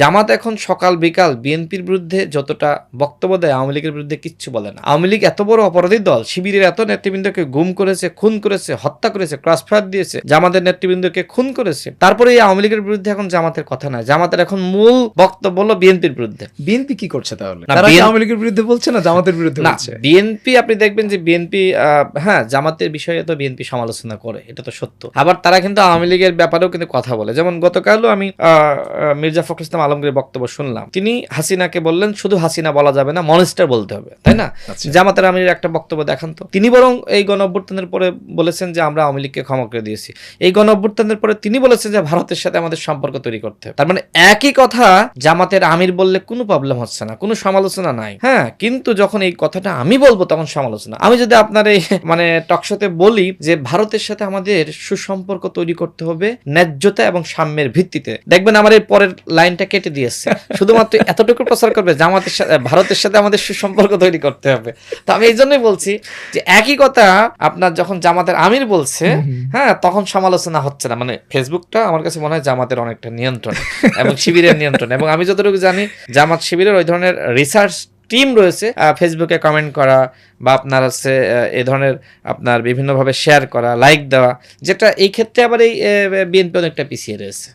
জামাত এখন সকাল বিকাল বিএনপির বিরুদ্ধে যতটা বক্তব্য দেয় আওয়ামী লীগের বিরুদ্ধে কিচ্ছু বলে না। আওয়ামী লীগ এত বড় অপরাধী দল, শিবিরের এত নেতৃবৃন্দকে গুম করেছে, খুন করেছে, হত্যা করেছে, ক্রসফায়ার দিয়েছে, জামাতের নেতৃবৃন্দকে খুন করেছে। তারপরে এই আওয়ামী লীগের বিরুদ্ধে এখন জামাতের কথা নয়, জামাতের এখন মূল বক্তব্য হলো বিএনপির বিরুদ্ধে। বিএনপি কি করছে তাহলে? তারা কি আওয়ামী লীগের বিরুদ্ধে বলছে না জামাতের বিরুদ্ধে বলছে? বিএনপি আপনি দেখবেন যে বিএনপি হ্যাঁ জামাতের বিষয়ে তো বিএনপি সমালোচনা করে, এটা তো সত্য। আবার তারা কিন্তু আওয়ামী লীগের ব্যাপারেও কিন্তু কথা বলে। যেমন গতকালও আমি মির্জা ফখরুল ইসলাম আলমগীরের বক্তব্য শুনলাম, তিনি হাসিনাকে বললেন শুধু হাসিনা বলা যাবে না, মনস্টার বলতে হবে, তাই না? জামাতের আমিরের একটা বক্তব্য দেখান তো। তিনি বরং এই গণঅভ্যুত্থানের পরে বলেছেন যে আমরা আওয়ামী লীগকে ক্ষমা করে দিয়েছি। এই গণঅভ্যুত্থানের পরে তিনি বলেছেন যে ভারতের সাথে আমাদের সম্পর্ক তৈরি করতে হবে। তার মানে একই কথা জামাতের আমির বললে কোনো প্রবলেম হচ্ছে না, কোনো সমালোচনা নাই। হ্যাঁ, কিন্তু যখন এই কথাটা আমি বলবো তখন সমালোচনা। আমি যদি আপনার এই মানে টকশোতে বলি যে ভারতের সাথে আমাদের সুসম্পর্ক তৈরি করতে হবে ন্যায্যতা এবং সাম্যের ভিত্তিতে, দেখবেন আমার এই পরের লাইনটা কেটে দিয়েছে, শুধুমাত্র এতটুকু প্রচার করবে জামাতের সাথে ভারতের সাথে আমাদের সুসম্পর্ক তৈরি করতে হবে। তো আমি এই জন্যই বলছি যে একই কথা আপনার যখন জামাতের আমির বলছে, হ্যাঁ, তখন সমালোচনা হচ্ছে না। মানে ফেসবুকটা আমার কাছে মনে হয় জামাতের অনেকটা নিয়ন্ত্রণ এবং শিবিরের নিয়ন্ত্রণ, এবং আমি যতটুকু জানি জামাত শিবিরের ওই ধরনের রিসার্চ টিম রয়েছে, ফেসবুকে কমেন্ট করা বা আপনার হচ্ছে এ ধরনের আপনার বিভিন্নভাবে শেয়ার করা, লাইক দেওয়া, যেটা এই ক্ষেত্রে আবার এই বিএনপি অনেকটা পিছিয়ে রয়েছে।